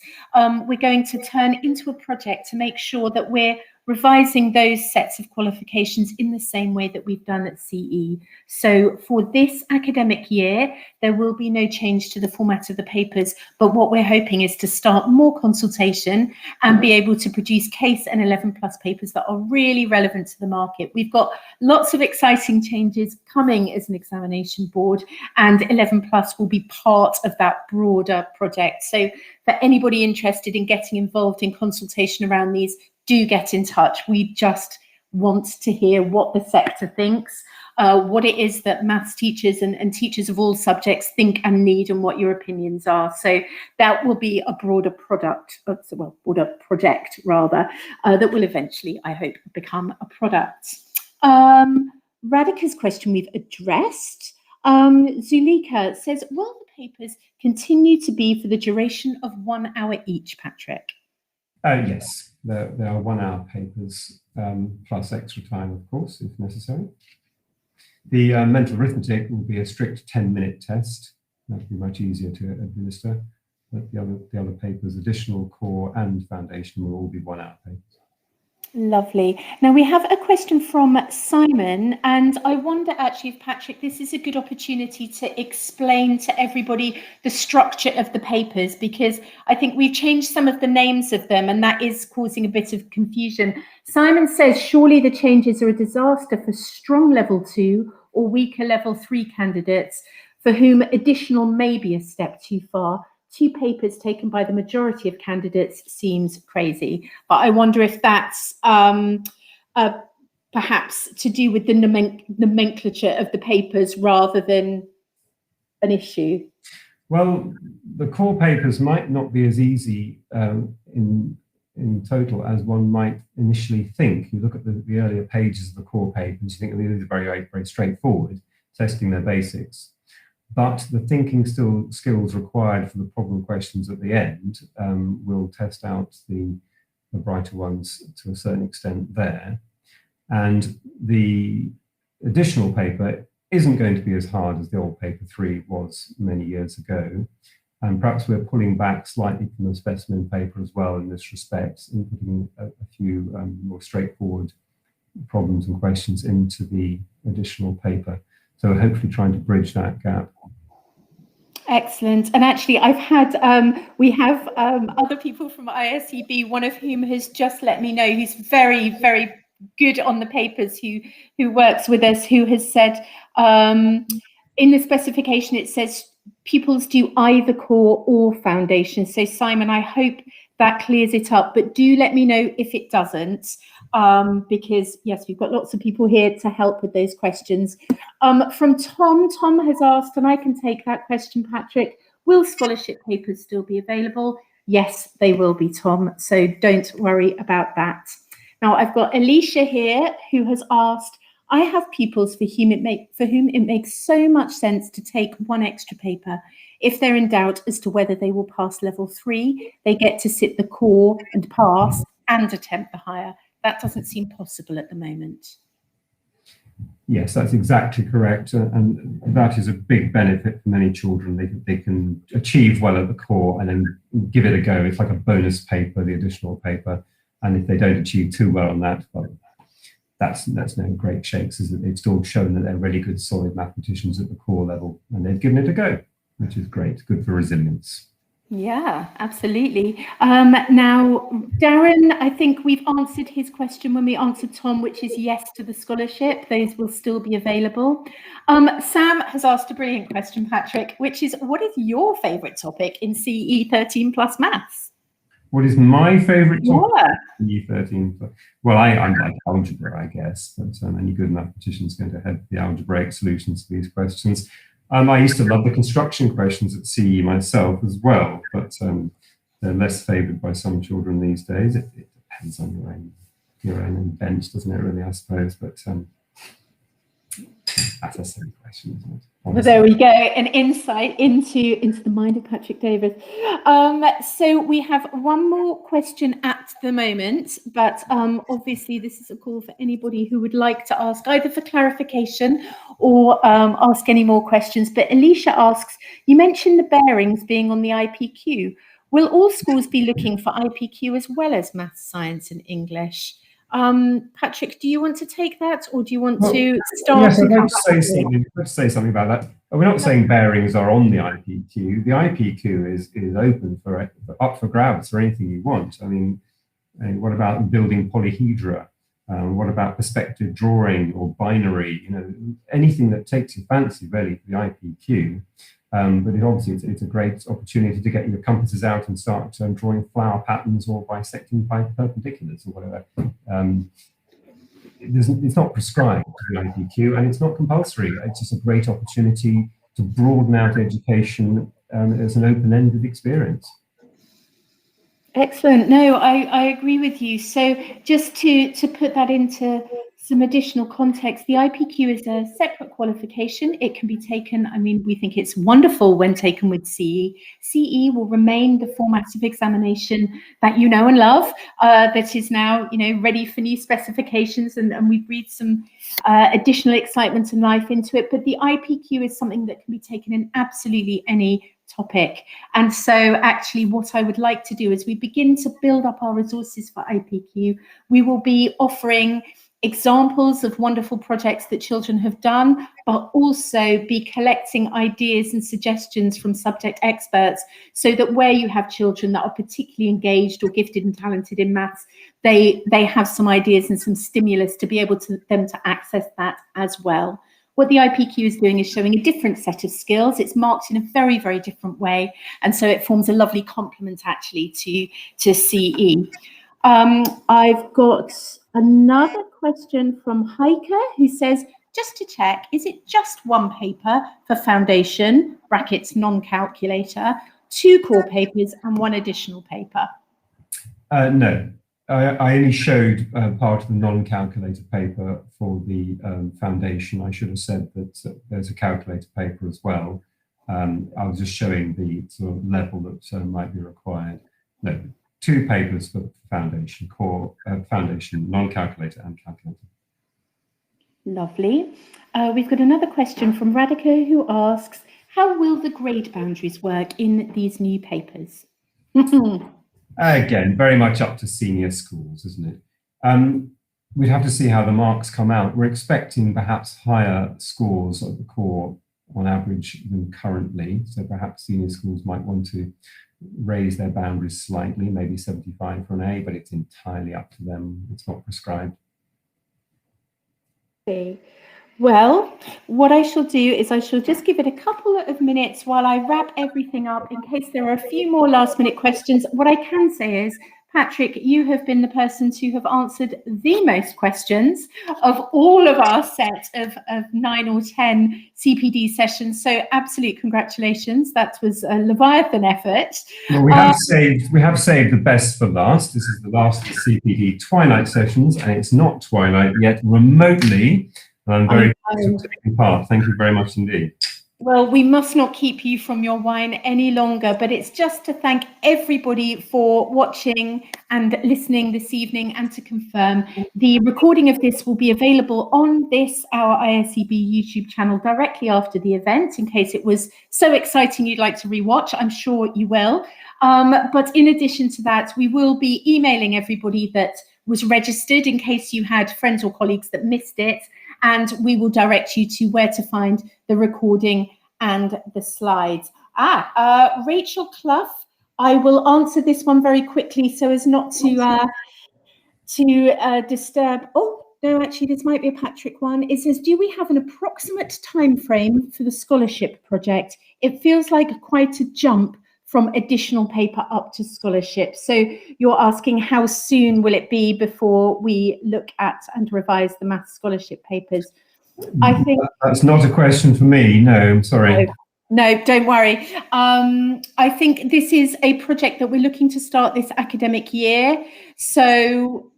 we're going to turn into a project to make sure that we're revising those sets of qualifications in the same way that we've done at CE. So for this academic year, there will be no change to the format of the papers, but what we're hoping is to start more consultation and be able to produce CASE and 11 plus papers that are really relevant to the market. We've got lots of exciting changes coming as an examination board, and 11 plus will be part of that broader project. So for anybody interested in getting involved in consultation around these, do get in touch. We just want to hear what the sector thinks, what it is that maths teachers and teachers of all subjects think and need, and what your opinions are. So that will be a broader project rather, that will eventually, I hope, become a product. Radhika's question we've addressed. Zulika says, will the papers continue to be for the duration of 1 hour each, Patrick?
Yes, there are 1 hour papers plus extra time, of course, if necessary. The mental arithmetic will be a strict 10-minute test. That'll be much easier to administer. But the other papers, additional, core and foundation, will all be 1 hour papers.
Lovely. Now we have a question from Simon, and I wonder actually if, Patrick, this is a good opportunity to explain to everybody the structure of the papers, because I think we've changed some of the names of them and that is causing a bit of confusion. Simon says, surely the changes are a disaster for strong level 2 or weaker level 3 candidates for whom additional may be a step too far. 2 papers taken by the majority of candidates seems crazy. But I wonder if that's perhaps to do with the nomenclature of the papers rather than an issue.
Well, the core papers might not be as easy in total as one might initially think. You look at the earlier pages of the core papers, you think these are very, very straightforward, testing their basics. But the thinking skills required for the problem questions at the end will test out the brighter ones to a certain extent there. And the additional paper isn't going to be as hard as the old paper 3 was many years ago. And perhaps we're pulling back slightly from the specimen paper as well in this respect, and putting a few more straightforward problems and questions into the additional paper. So hopefully trying to bridge that gap.
Excellent. And actually, I've had, we have other people from ISEB, one of whom has just let me know, who's very, very good on the papers, who works with us, who has said, in the specification, it says pupils do either core or foundation. So Simon, I hope that clears it up, but do let me know if it doesn't, because yes, we've got lots of people here to help with those questions. From Tom has asked, and I can take that question, Patrick, will scholarship papers still be available? Yes, they will be, Tom, so don't worry about that. Now I've got Alicia here who has asked, I have pupils for whom it makes so much sense to take 1 extra paper. If they're in doubt as to whether they will pass level 3, they get to sit the core and pass and attempt the higher. That doesn't seem possible at the moment.
Yes, that's exactly correct. And that is a big benefit for many children. They can achieve well at the core and then give it a go. It's like a bonus paper, the additional paper. And if they don't achieve too well on that, well, that's no great shakes, is that they've still shown that they're really good, solid mathematicians at the core level, and they've given it a go, which is great, good for resilience.
Yeah, absolutely. Now, Darren, I think we've answered his question when we answered Tom, which is yes to the scholarship. Those will still be available. Sam has asked a brilliant question, Patrick, which is, what is your favourite topic in CE 13 plus maths?
What is my favourite topic?
Yeah.
CE 13 plus? Well, I like algebra, I guess, but any good mathematician is going to have the algebraic solutions to these questions. I used to love the construction questions at CE myself as well, but they're less favoured by some children these days. It depends on your own bent, doesn't it, really, I suppose, but that's a silly question, isn't it?
Well, there we go, an insight into the mind of Patrick Davis. So we have one more question at the moment, but obviously this is a call for anybody who would like to ask either for clarification or ask any more questions. But Alicia asks, you mentioned the bearings being on the IPQ. Will all schools be looking for IPQ as well as maths, science and English? Patrick, do you want to take that, or do you want to start?
Yes, I'd like to say something about that. We're not saying bearings are on the IPQ. The IPQ is open up for grabs for anything you want. I mean, what about building polyhedra? What about perspective drawing or binary? You know, anything that takes your fancy, really, for the IPQ. But obviously, it's a great opportunity to get your compasses out and start drawing flower patterns or bisecting perpendiculars or whatever. It's not prescribed to the IPQ, and it's not compulsory. It's just a great opportunity to broaden out education as an open-ended experience.
Excellent. No, I agree with you. So just to put that into some additional context, the IPQ is a separate qualification. It can be taken, I mean, we think it's wonderful when taken with CE. CE will remain the formative examination that you know and love, that is now, ready for new specifications, and we breathe some additional excitement and life into it. But the IPQ is something that can be taken in absolutely any topic. And so actually what I would like to do as we begin to build up our resources for IPQ, we will be offering examples of wonderful projects that children have done, but also be collecting ideas and suggestions from subject experts, so that where you have children that are particularly engaged or gifted and talented in maths, they have some ideas and some stimulus to be able to access that as well. what the IPQ is doing is showing a different set of skills. It's marked in a very, very different way. And so it forms a lovely complement actually to CE. I've got another question from Heike who says, just to check, is it just one paper for foundation, brackets non-calculator, 2 core papers and 1 additional paper?
No, I only showed part of the non-calculated paper for the foundation. I should have said that there's a calculated paper as well. I was just showing the sort of level that might be required. No, 2 papers for foundation, core, foundation, non-calculated and calculated.
Lovely. We've got another question from Radhika who asks, how will the grade boundaries work in these new papers?
Again, very much up to senior schools, isn't it? We'd have to see how the marks come out. We're expecting perhaps higher scores at the core on average than currently. So perhaps senior schools might want to raise their boundaries slightly, maybe 75 for an A, but it's entirely up to them. It's not prescribed.
Okay. Well, what I shall do is I shall just give it a couple of minutes while I wrap everything up in case there are a few more last minute questions. What I can say is, Patrick, you have been the person to have answered the most questions of all of our set of 9 or 10 CPD sessions. So absolute congratulations. That was a Leviathan effort.
Well, we have saved the best for last. This is the last CPD Twilight sessions, and it's not Twilight yet remotely. And I'm very pleased to take part. Thank you very much indeed.
Well, we must not keep you from your wine any longer, but it's just to thank everybody for watching and listening this evening, and to confirm the recording of this will be available on this, our ISEB YouTube channel directly after the event, in case it was so exciting you'd like to rewatch. I'm sure you will. But in addition to that, we will be emailing everybody that was registered in case you had friends or colleagues that missed it. And we will direct you to where to find the recording and the slides. Rachel Clough, I will answer this one very quickly so as not to disturb. Oh, no, actually, this might be a Patrick one. It says, do we have an approximate time frame for the scholarship project? It feels like quite a jump from additional paper up to scholarship. So you're asking how soon will it be before we look at and revise the maths scholarship papers? I think
that's not a question for me. No, I'm sorry.
No, don't worry. I think this is a project that we're looking to start this academic year. So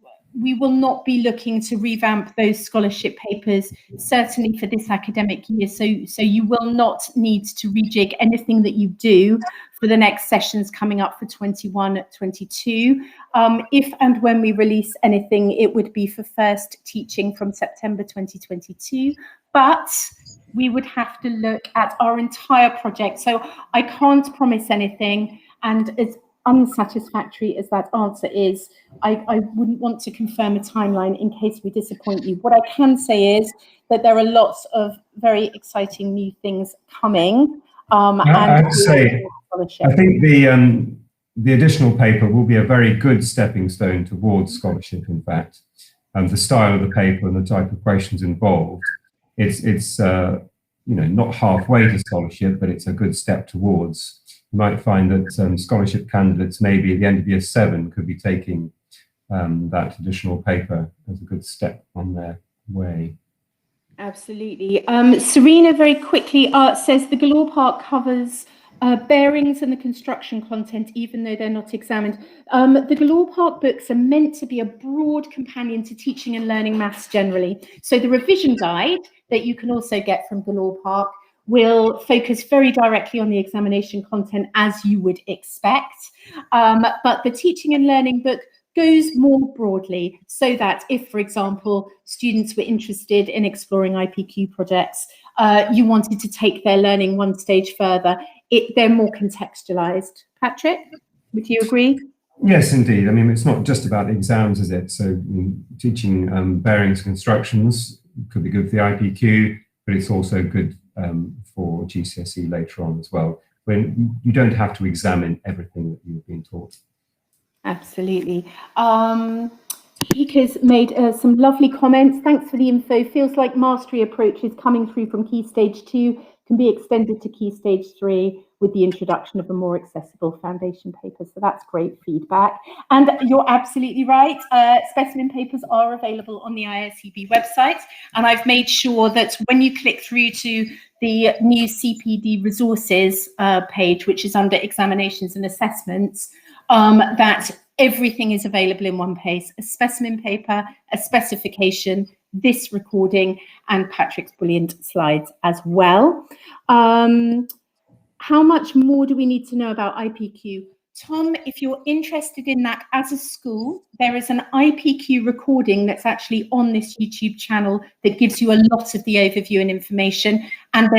we will not be looking to revamp those scholarship papers, certainly for this academic year. So you will not need to rejig anything that you do for the next sessions coming up for 21-22. If and when we release anything, it would be for first teaching from September 2022. But we would have to look at our entire project. So I can't promise anything. And as unsatisfactory as that answer is, I wouldn't want to confirm a timeline in case we disappoint you. What I can say is that there are lots of very exciting new things coming.
I have to say, I think the additional paper will be a very good stepping stone towards scholarship, in fact. The style of the paper and the type of questions involved, it's not halfway to scholarship, but it's a good step towards. You might find that scholarship candidates maybe at the end of year 7 could be taking that additional paper as a good step on their way. Absolutely.
Serena very quickly says the Galore Park covers bearings and the construction content, even though they're not examined. The Galore Park books are meant to be a broad companion to teaching and learning maths generally. So the revision guide that you can also get from Galore Park will focus very directly on the examination content, as you would expect. But the teaching and learning book goes more broadly, so that if, for example, students were interested in exploring IPQ projects, you wanted to take their learning one stage further, they're more contextualized. Patrick, would you agree?
Yes, indeed. I mean, it's not just about the exams, is it? So teaching bearings constructions could be good for the IPQ, but it's also good for GCSE later on as well, when you don't have to examine everything that you've been taught.
Absolutely. Hika's made some lovely comments. Thanks for the info. Feels like mastery approaches coming through from Key Stage 2 can be extended to Key Stage 3 with the introduction of a more accessible foundation paper. So that's great feedback. And you're absolutely right. Specimen papers are available on the ISEB website. And I've made sure that when you click through to the new CPD resources page, which is under examinations and assessments, that everything is available in one place: a specimen paper, a specification, this recording, and Patrick's brilliant slides as well. How much more do we need to know about IPQ? Tom, if you're interested in that as a school, there is an IPQ recording that's actually on this YouTube channel that gives you a lot of the overview and information. And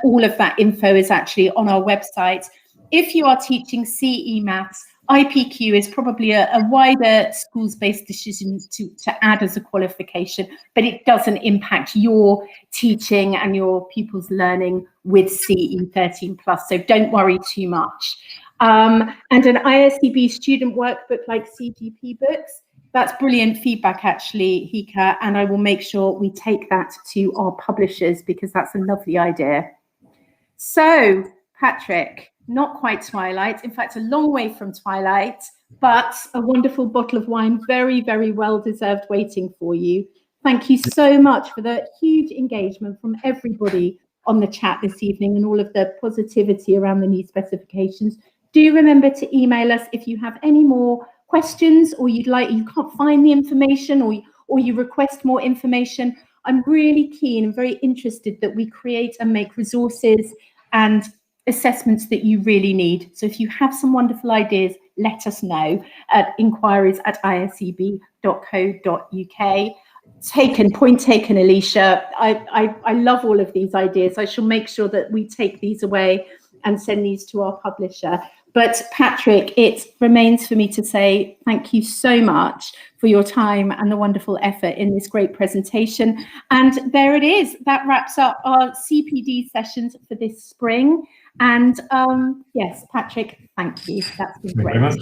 all of that info is actually on our website. If you are teaching CE maths, IPQ is probably a wider schools-based decision to add as a qualification, but it doesn't impact your teaching and your pupils' learning with CE 13+, so don't worry too much. And an ISEB student workbook like CGP books, that's brilliant feedback actually, Hika, and I will make sure we take that to our publishers because that's a lovely idea. So, Patrick, not quite Twilight, in fact, a long way from Twilight, but a wonderful bottle of wine, very, very well deserved waiting for you. Thank you so much for the huge engagement from everybody on the chat this evening and all of the positivity around the new specifications. Do remember to email us if you have any more questions or you can't find the information or you request more information. I'm really keen and very interested that we create and make resources and assessments that you really need. So if you have some wonderful ideas, let us know at inquiries@iseb.co.uk. Point taken, Alicia. I love all of these ideas. I shall make sure that we take these away and send these to our publisher. But Patrick, it remains for me to say thank you so much for your time and the wonderful effort in this great presentation. And there it is. That wraps up our CPD sessions for this spring. And yes, Patrick, thank you. That's been great.
Thank you very much.